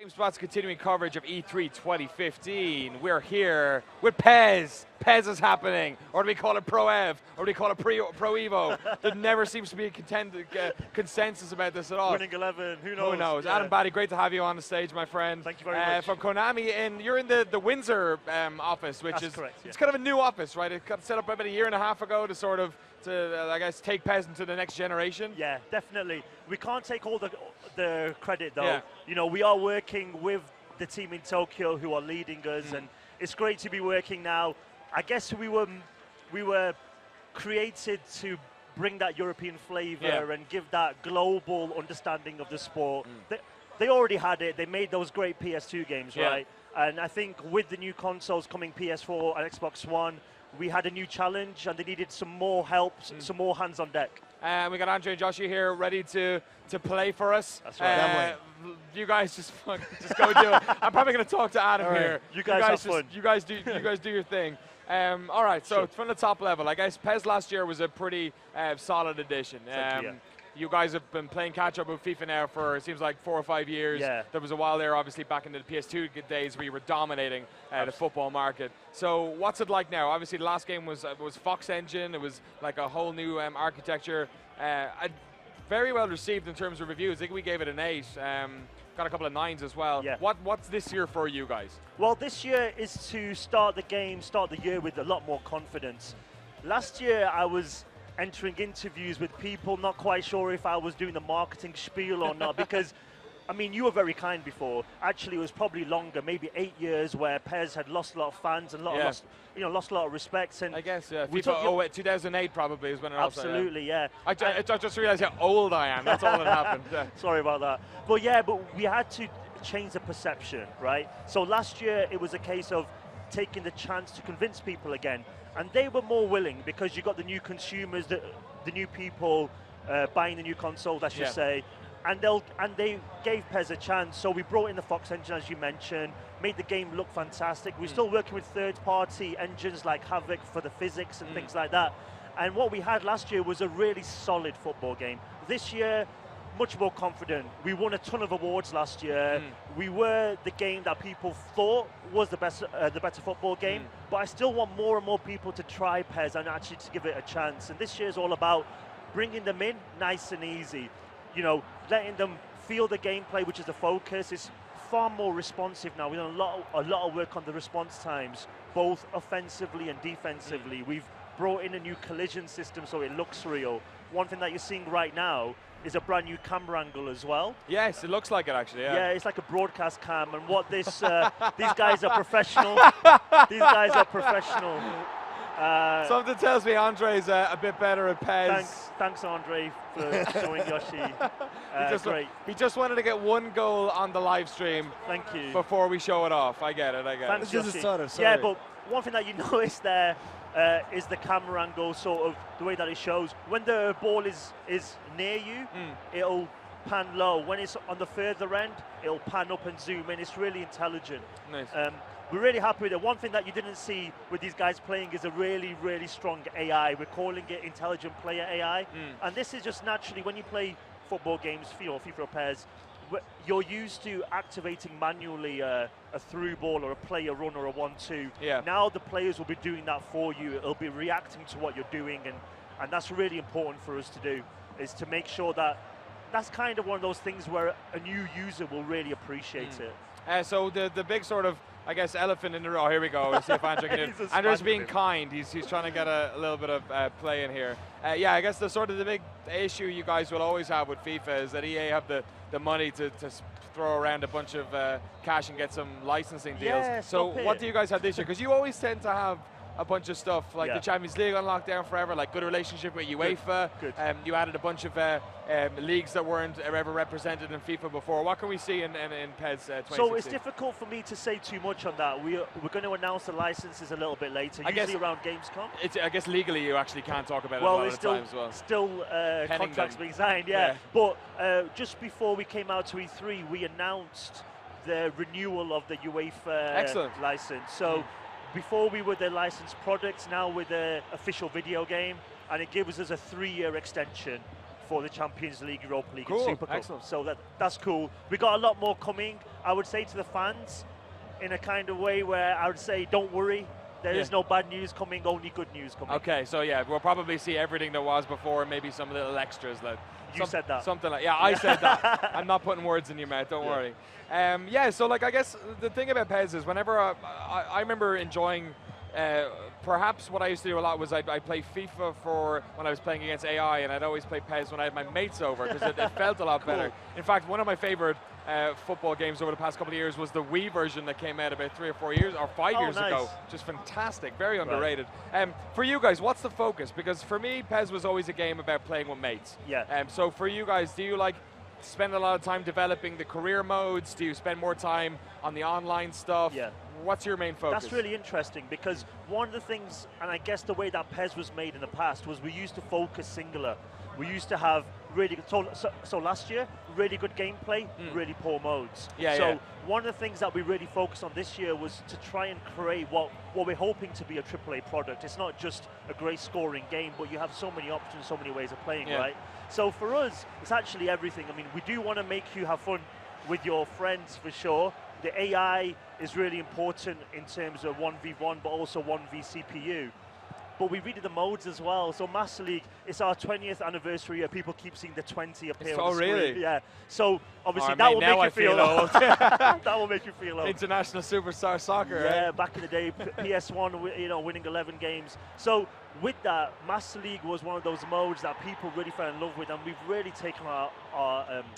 GameSpot's continuing coverage of E3 2015. We're here with PES. PES is happening. Or do we call it Pro Ev? Or do we call it Pro Evo? There never seems to be a consensus about this at all. Winning 11, who knows? Who knows? Yeah. Adam Batty, great to have you on the stage, my friend. Thank you very much. From Konami, and you're in the Windsor office, which That's is correct, yeah. It's kind of a new office, right? It got set up about a year and a half ago to sort of, I guess, take PES into the next generation. Yeah, definitely. We can't take all the credit, though. Yeah. You know, we are working with the team in Tokyo who are leading us, and it's great to be working now. I guess we were created to bring that European flavor and give that global understanding of the sport. They already had it. They made those great PS2 games, right? And I think with the new consoles coming, PS4 and Xbox One, we had a new challenge, and they needed some more help, some more hands on deck. We got Andre and Joshua here ready to play for us. That's right. You guys just go do it. I'm probably going to talk to Adam here. You guys have fun. You guys do your thing. All right. So from the top level, I guess PES last year was a pretty solid addition. You guys have been playing catch up with FIFA now for, it seems like, 4 or 5 years. Yeah. There was a while there, obviously, back in the PS2 days where you were dominating the football market. So what's it like now? Obviously, the last game was Fox Engine. It was like a whole new architecture. Very well received in terms of reviews. I think we gave it an 8. Got a couple of 9s as well. Yeah. What's this year for you guys? Well, this year is to start the year with a lot more confidence. Last year, I was entering interviews with people, not quite sure if I was doing the marketing spiel or not, because, I mean, you were very kind before. Actually, it was probably longer, maybe 8 years, where PES had lost a lot of fans and lost a lot of respect. And I guess, FIFA 2008 probably is when it absolutely, yeah. I just realized how old I am. That's all that happened. Yeah. Sorry about that. But we had to change the perception, right? So last year, it was a case of taking the chance to convince people again. And they were more willing because you got the new consumers, the new people buying the new consoles, I should say. And they gave PES a chance. So we brought in the Fox engine, as you mentioned, made the game look fantastic. We're still working with third-party engines like Havoc for the physics and things like that. And what we had last year was a really solid football game. This year, much more confident. We won a ton of awards last year. We were the game that people thought was the better football game. But I still want more and more people to try PES and actually to give it a chance. And this year is all about bringing them in nice and easy. You know, letting them feel the gameplay, which is the focus. It's far more responsive now. We've done a lot of work on the response times, both offensively and defensively. We've brought in a new collision system so it looks real. One thing that you're seeing right now is a brand new camera angle as well. Yes, it looks like it actually, Yeah, it's like a broadcast cam, and what this, these guys are professional. These guys are professional. Something tells me Andre's a bit better at PES. Thanks Andre, for showing Yoshi. He just wanted to get one goal on the live stream. Thank you. Before we show it off. I get it. Thanks, This is a starter, sorry. Yeah, but one thing that you notice there is the camera angle, sort of the way that it shows. When the ball is near you, it'll pan low. When it's on the further end, it'll pan up and zoom in. It's really intelligent. Nice. We're really happy with it. One thing that you didn't see with these guys playing is a really, really strong AI. We're calling it intelligent player AI. And this is just naturally, when you play football games, FIFA or PES, you're used to activating manually a through ball or a player run or a 1-2. Yeah. Now the players will be doing that for you. It'll be reacting to what you're doing, and that's really important for us to do, is to make sure that that's kind of one of those things where a new user will really appreciate it. So the big sort of, I guess, elephant in the room. Oh, here we go. Let's see if Andre can do it. Andre's being kind. He's trying to get a little bit of play in here. Yeah, I guess the big issue you guys will always have with FIFA is that EA have the money to throw around a bunch of cash and get some licensing deals. Yeah, so what do you guys have this year? Because you always tend to have a bunch of stuff, like the Champions League on lockdown forever, like good relationship with UEFA. Good. You added a bunch of leagues that weren't ever represented in FIFA before. What can we see in PES 2016? So it's difficult for me to say too much on that. We're going to announce the licenses a little bit later, usually around Gamescom. I guess legally you actually can't talk about it well, a lot of the time as well. Still contracts being signed, But just before we came out to E3, we announced the renewal of the UEFA license. So before we were the licensed products, now we're the official video game, and it gives us a 3-year extension for the Champions League, Europa League, Cool. and Super Cup. Excellent. So that's cool. We got a lot more coming. I would say to the fans, in a kind of way where I would say, don't worry. There is no bad news coming, only good news coming. Okay, so yeah, we'll probably see everything that was before, maybe some little extras. You said that. Something like, yeah, I said that. I'm not putting words in your mouth, don't worry. Yeah, so like I guess the thing about PES is whenever I remember enjoying, perhaps what I used to do a lot was I'd play FIFA for when I was playing against AI, and I'd always play PES when I had my mates over because it felt a lot better. In fact, one of my favorite football games over the past couple of years was the Wii version that came out about 3 or 4 years, or 5 years ago. Just fantastic, very underrated. For you guys, what's the focus? Because for me, PES was always a game about playing with mates. So for you guys, do you like spend a lot of time developing the career modes? Do you spend more time on the online stuff? What's your main focus? That's really interesting because one of the things, and I guess the way that PES was made in the past was we used to focus singular. We used to have really good, so last year, really good gameplay, really poor modes. One of the things that we really focused on this year was to try and create what we're hoping to be a AAA product. It's not just a great scoring game, but you have so many options, so many ways of playing, right? So for us, it's actually everything. I mean, we do want to make you have fun with your friends for sure. The AI is really important in terms of 1v1, but also 1v CPU. But we redid the modes as well. So Master League, it's our 20th anniversary. People keep seeing the 20 appear on the screen. Really? Yeah. So obviously that will make you feel old. That will make you feel old. International Superstar Soccer. Yeah, back in the day, PS1, winning 11 games. So with that, Master League was one of those modes that people really fell in love with, and we've really taken our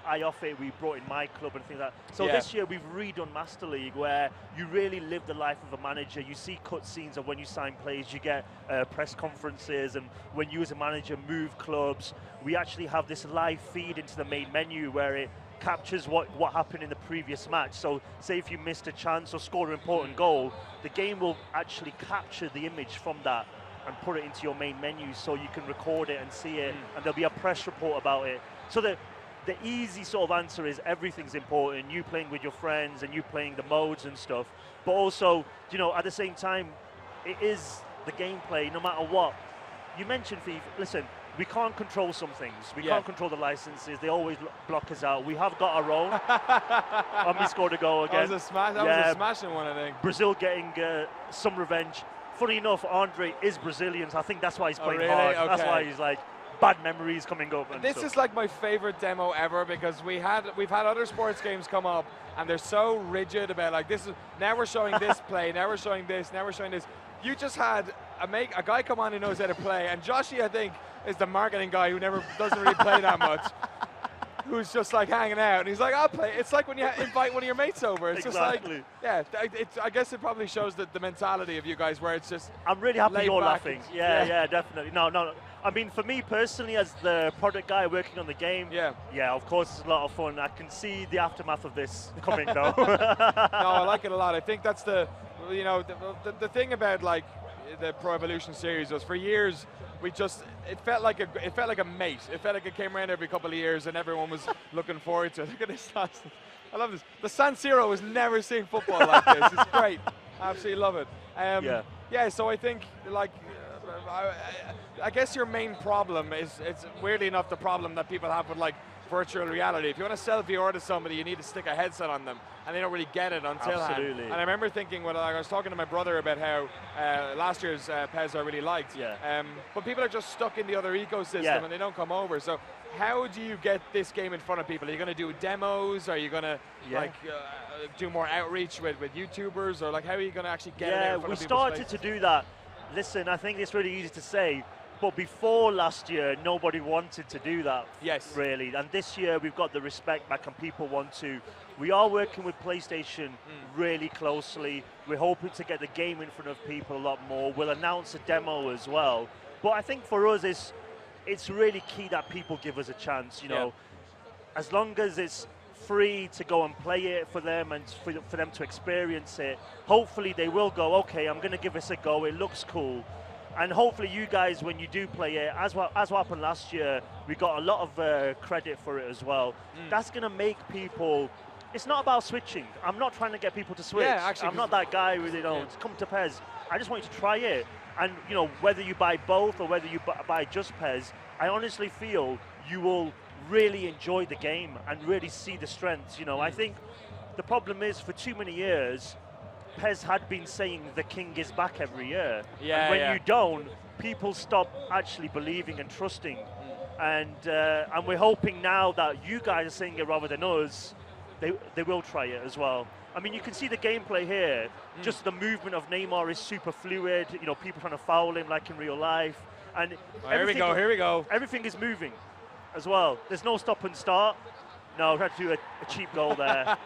eye off it. We brought in My Club and things like that. So this year we've redone Master League, where you really live the life of a manager. You see cutscenes of when you sign players, you get press conferences, and when you as a manager move clubs, we actually have this live feed into the main menu where it captures what happened in the previous match. So say if you missed a chance or scored an important goal, the game will actually capture the image from that and put it into your main menu so you can record it and see it, and there'll be a press report about it. So the easy sort of answer is everything's important, you playing with your friends and you playing the modes and stuff, but also, at the same time, it is the gameplay no matter what. You mentioned FIFA, listen, we can't control some things. We can't control the licenses. They always block us out. We have got our own. And we scored a goal again. That was a smashing one, I think. Brazil getting some revenge. Funny enough, Andre is Brazilian, so I think that's why he's playing hard. Okay. That's why he's like, bad memories coming up. And this is like my favorite demo ever because we've had other sports games come up and they're so rigid about like this is now we're showing this play, now we're showing this, now we're showing this. You just had a guy come on who knows how to play, and Joshy, I think, is the marketing guy who doesn't really play that much. Who's just like hanging out, and he's like, I'll play. It's like when you invite one of your mates over. It's just like, I guess it probably shows the mentality of you guys where it's just. I'm really happy you're laughing. Yeah, definitely. No. I mean, for me personally, as the product guy working on the game, of course, it's a lot of fun. I can see the aftermath of this coming, though. No, I like it a lot. I think that's the thing about like the Pro Evolution series was for years. It felt like a mate. It felt like it came around every couple of years and everyone was looking forward to it. Look at this. I love this. The San Siro has never seen football like this. It's great. I absolutely love it. So I think like I guess your main problem is, it's weirdly enough the problem that people have with like virtual reality. If you want to sell VR to somebody, you need to stick a headset on them, and they don't really get it until Absolutely. And I remember thinking when I was talking to my brother about how last year's PES I really liked, but people are just stuck in the other ecosystem and they don't come over. So how do you get this game in front of people? Are you going to do demos? Are you going to do more outreach with YouTubers, or like how are you going to actually get it out in front of people's started to do that. Listen, I think it's really easy to say, but before last year, nobody wanted to do that. Yes. Really. And this year, we've got the respect back and people want to. We are working with PlayStation really closely. We're hoping to get the game in front of people a lot more. We'll announce a demo as well. But I think for us, it's really key that people give us a chance, As long as it's free to go and play it for them and for them to experience it, hopefully they will go, okay, I'm going to give this a go. It looks cool. And hopefully you guys, when you do play it, as what happened last year, we got a lot of credit for it as well. That's going to make people, it's not about switching. I'm not trying to get people to switch. I'm not that guy who, come to PES. I just want you to try it. And, whether you buy both or whether you buy just PES, I honestly feel you will really enjoy the game and really see the strengths. You know, I think the problem is for too many years, PES had been saying the king is back every year. Yeah, and when you don't, people stop actually believing and trusting. And we're hoping now that you guys are saying it rather than us, they will try it as well. I mean, you can see the gameplay here. Just the movement of Neymar is super fluid. You know, people trying to foul him like in real life. And here we go. Everything is moving as well. There's no stop and start. No, we had to do a cheap goal there.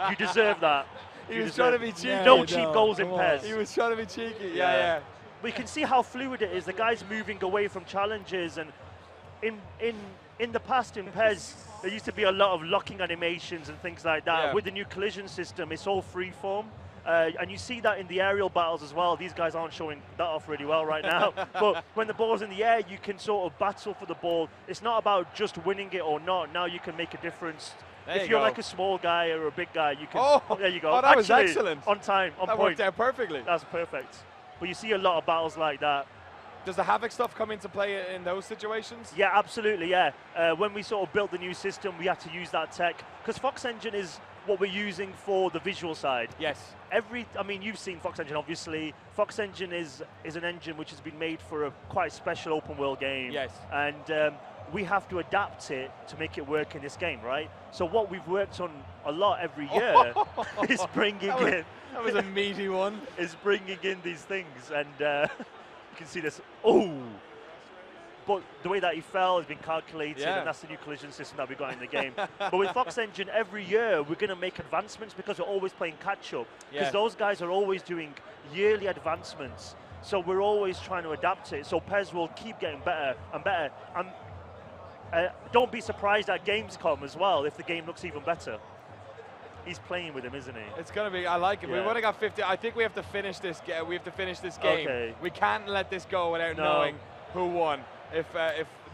You deserve that. He was trying to be cheeky. No cheap goals in PES. He was trying to be cheeky. Yeah. We can see how fluid it is. The guy's moving away from challenges, and in the past in PES, there used to be a lot of locking animations and things like that. Yeah. With the new collision system, it's all freeform. And you see that in the aerial battles as well. These guys aren't showing that off really well right now. But when the ball's in the air, you can sort of battle for the ball. It's not about just winning it or not. Now you can make a difference. If you're like a small guy or a big guy, you can. Oh, there you go. Oh, that was excellent. On time, on point. That worked out perfectly. That's perfect. But you see a lot of battles like that. Does the Havoc stuff come into play in those situations? Yeah, absolutely, yeah. When we sort of built the new system, we had to use that tech. Because Fox Engine is what we're using for the visual side. Yes. I mean, you've seen Fox Engine, obviously. Fox Engine is an engine which has been made for a quite special open world game. Yes. And we have to adapt it to make it work in this game, right? So what we've worked on a lot every year is bringing in... That was a meaty one. Is bringing in these things, and you can see this. Oh! But the way that he fell has been calculated, and that's the new collision system that we got in the game. But with Fox Engine, every year we're going to make advancements because we're always playing catch-up. Because those guys are always doing yearly advancements. So we're always trying to adapt it. So PES will keep getting better and better. And don't be surprised at Gamescom as well if the game looks even better. He's playing with him, isn't he? It's gonna be. I like it. Yeah. We've only got 50. I think we have to finish this. We have to finish this game. Okay. We can't let this go without knowing who won. If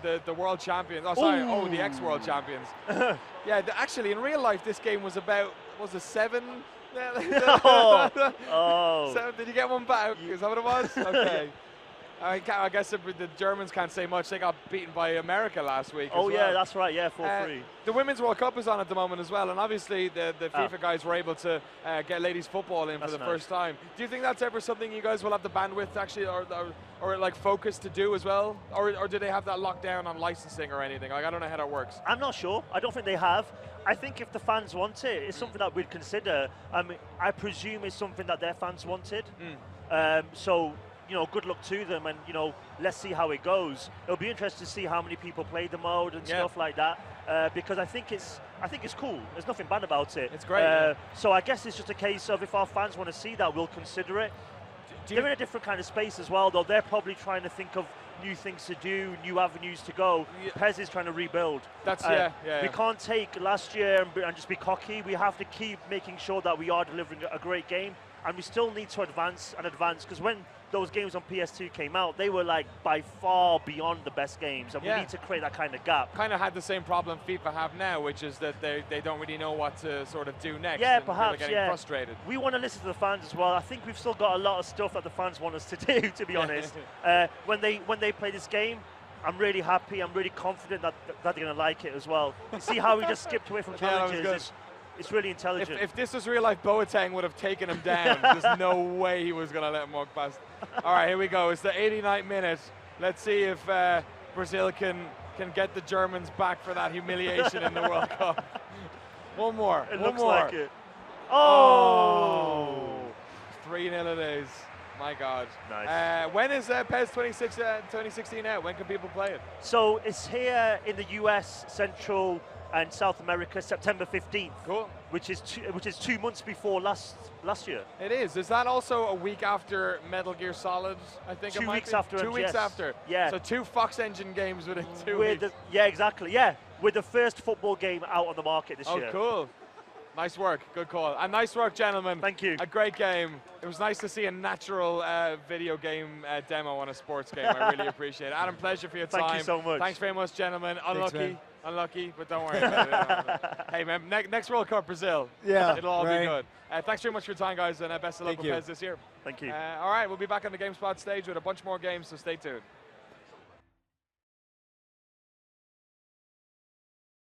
the world champions. Oh, sorry. Ooh. Oh, the ex-world champions. Yeah. Actually, in real life, this game was about. Was it 7? Oh. 7. Did you get one back? Is that what it was? Okay. I guess the Germans can't say much. They got beaten by America last week. Oh, as yeah, well. that's right. Yeah, 4-3. The Women's World Cup is on at the moment as well, and obviously the FIFA guys were able to get ladies football in for the first time. Do you think that's ever something you guys will have the bandwidth actually, or like focus to do as well, or do they have that locked down on licensing or anything? Like I don't know how that works. I'm not sure. I don't think they have. I think if the fans want it, it's something that we'd consider. I mean, I presume it's something that their fans wanted. So. You know, good luck to them, and you know, let's see how it goes. It'll be interesting to see how many people play the mode and stuff like that, because I think it's cool. There's nothing bad about it. It's great. So I guess it's just a case of if our fans want to see that, we'll consider it. They're in a different kind of space as well, though. They're probably trying to think of new things to do, new avenues to go. PES is trying to rebuild. That's We can't take last year and just be cocky. We have to keep making sure that we are delivering a great game, and we still need to advance, because when those games on PS2 came out, they were like by far beyond the best games, and we need to create that kind of gap. Kind of had the same problem FIFA have now, which is that they don't really know what to sort of do next. Yeah, and perhaps. getting frustrated. We want to listen to the fans as well. I think we've still got a lot of stuff that the fans want us to do. To be honest, when they play this game, I'm really happy. I'm really confident that they're going to like it as well. See how we just skipped away from challenges. It's really intelligent. If this was real life, Boateng would have taken him down. There's no way he was going to let him walk past. All right, here we go. It's the 89th minute. Let's see if Brazil can get the Germans back for that humiliation in the World Cup. One more. It looks like it. Oh! 3-0 it is. My God. Nice. When is PES 2016 out? When can people play it? So it's here in the US, Central and South America, September 15th. Cool. Which is 2 months before last year. It is. Is that also a week after Metal Gear Solid? I think 2 it might weeks be. after. 2 weeks after. Yeah. So 2 Fox Engine games within 2 weeks. Yeah, exactly. Yeah, with the first football game out on the market this year. Oh, cool. Nice work. Good call. And nice work, gentlemen. Thank you. A great game. It was nice to see a natural video game demo on a sports game. I really appreciate it. Adam, pleasure for your time. Thank you so much. Thanks very much, gentlemen. Thanks, Unlucky, but don't worry about it. Hey, man, next World Cup, Brazil. Yeah, it'll all be good. Thanks very much for your time, guys, and best of luck with PES this year. Thank you. All right, we'll be back on the GameSpot stage with a bunch more games, so stay tuned.